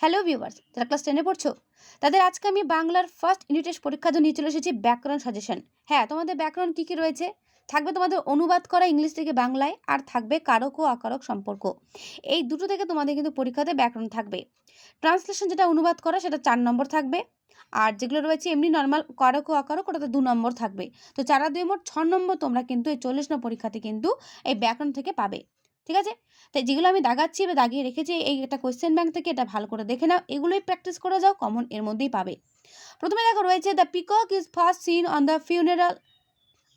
Hello viewers, যারা class 10 পড়ছো তাদের আজকে আমি বাংলার ফার্স্ট ইউনিট টেস্ট পরীক্ষার জন্য নিয়ে চলে এসেছি ব্যাকরণ সাজেশন। হ্যাঁ, তোমাদের ব্যাকরণ কী কী রয়েছে? থাকবে তোমাদের অনুবাদ করা ইংলিশ থেকে বাংলায়, আর থাকবে কারক ও অকারক সম্পর্ক। এই দুটো থেকে তোমাদের কিন্তু পরীক্ষাতে ব্যাকরণ থাকবে। ট্রান্সলেশন যেটা অনুবাদ করা সেটা 4 নম্বর থাকবে, আর যেগুলো রয়েছে এমনি নর্মাল কারক ও অকারক ওটাতে 2 নম্বর থাকবে। তো 4 আর 2 মোট 6 নম্বর তোমরা কিন্তু এই 40 নম্বর পরীক্ষাতে কিন্তু এই ব্যাকরণ থেকে পাবে। ঠিক আছে? তাই যেগুলো আমি দাগাচ্ছি বা দাগিয়ে রেখেছি এই একটা কোয়েশ্চেন ব্যাংক থেকে, এটা ভালো করে দেখে নাও, এগুলোই প্র্যাকটিস করে যাও, কমন এর মধ্যেই পাবে। প্রথমে দেখো রয়েছে the peacock is first seen on the funeral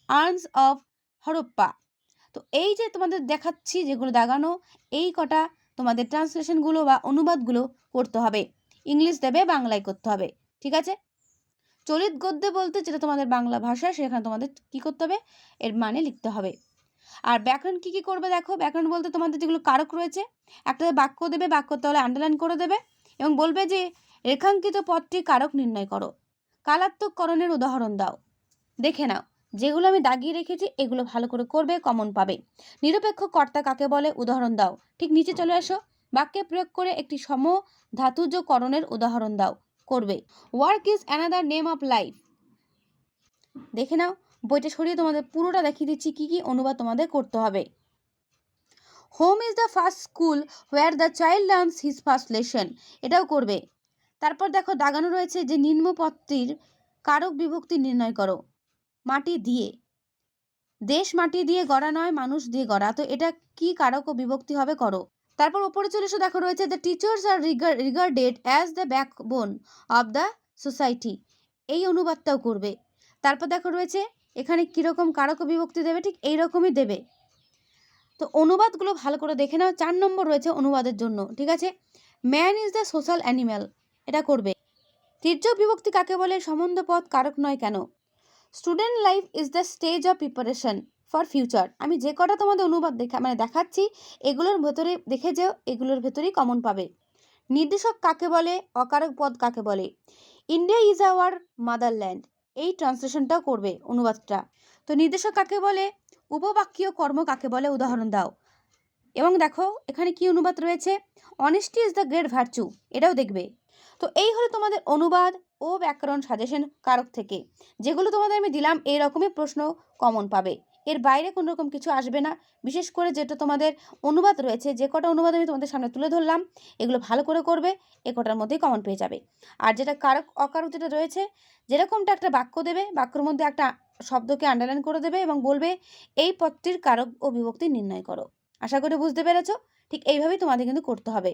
earns of Harappa. তো এই যে তোমাদের দেখাচ্ছি যেগুলো দাগানো, এই কটা তোমাদের ট্রান্সলেশনগুলো বা অনুবাদগুলো করতে হবে। ইংলিশ দেবে, বাংলায় করতে হবে। ঠিক আছে? চলিত গদ্যে বলতে যেটা তোমাদের বাংলা ভাষা, সেখানে তোমাদের কি করতে হবে, এর মানে লিখতে হবে। আর ব্যাকরণ কি কি করবে দেখো, ব্যাকরণ বলতে তোমাদের যেগুলো কারক রয়েছে, একটা বাক্য দেবে, বাক্য তাহলে আন্ডারলাইন করে দেবে এবং বলবে যে রেখাঙ্কিত পদটি কারক নির্ণয় করো, কালাত্মককরণের উদাহরণ দাও। দেখে নাও, যেগুলো আমি দাগিয়ে রেখেছি এগুলো ভালো করে করবে, কমন পাবে। নিরপেক্ষ কর্তা কাকে বলে, উদাহরণ দাও। ঠিক নিচে চলে আসো, বাক্যে প্রয়োগ করে একটি সম ধাতুজ করণের উদাহরণ দাও, করবে। Work is another name of life. দেখে নাও, বইটা সরিয়ে তোমাদের পুরোটা দেখিয়ে দিচ্ছি কি কি অনুবাদ তোমাদের করতে হবে। Home is the first school where the child learns his first lesson, এটাও করবে। তারপর দেখো দাগানো রয়েছে যে নিম্ন পদটির কারক বিভক্তি নির্ণয় করো। মাটি দিয়ে, দেশ মাটি দিয়ে গড়া নয়, মানুষ দিয়ে গড়া, তো এটা কি কারক ও বিভক্তি হবে, করো। তারপর উপরে চলে এসে দেখো রয়েছে the teachers are regarded as the backbone of the society, এই অনুবাদটাও করবে। তারপর দেখো রয়েছে এখানে কীরকম কারক ও বিভক্তি দেবে, ঠিক এইরকমই দেবে। তো অনুবাদগুলো ভালো করে দেখে নাও। 4 নম্বর রয়েছে অনুবাদের জন্য। ঠিক আছে? Man is the social animal, এটা করবে। তির্যক বিভক্তি কাকে বলে, সম্বন্ধ পদ কারক নয় কেন। Student life is the stage of preparation for future. আমি যে কটা তোমাদের অনুবাদ দেখাচ্ছি এগুলোর ভেতরে দেখে যেও, এগুলোর ভেতরেই কমন পাবে। নির্দেশক কাকে বলে, অকারক পদ কাকে বলে। ইন্ডিয়া ইজ আওয়ার মাদারল্যান্ড, এই ট্রান্সলেশনটাও করবে, অনুবাদটা। তো নির্দেশক কাকে বলে, উপবাক্যীয় কর্ম কাকে বলে, উদাহরণ দাও। এবং দেখো এখানে কি অনুবাদ রয়েছে, honesty is the great virtue, এটাও দেখবে। তো এই হলো তোমাদের অনুবাদ ও ব্যাকরণ সাজেশন কারক থেকে, যেগুলো তোমাদের আমি দিলাম। এই রকমই প্রশ্ন কমন পাবে, এর বাইরে কোনো রকম কিছু আসবে না। বিশেষ করে যেটা তোমাদের অনুবাদ রয়েছে, যে কটা অনুবাদ আমি তোমাদের সামনে তুলে ধরলাম, এগুলো ভালো করে করবে, এ কটার মধ্যেই কমন পেয়ে যাবে। আর যেটা কারক অকারক যেটা রয়েছে, যেরকমটা একটা বাক্য দেবে, বাক্যের মধ্যে একটা শব্দকে আন্ডারলাইন করে দেবে এবং বলবে এই পদটির কারক ও বিভক্তি নির্ণয় করো। আশা করি বুঝতে পেরেছো। ঠিক এইভাবেই তোমাদের কিন্তু করতে হবে।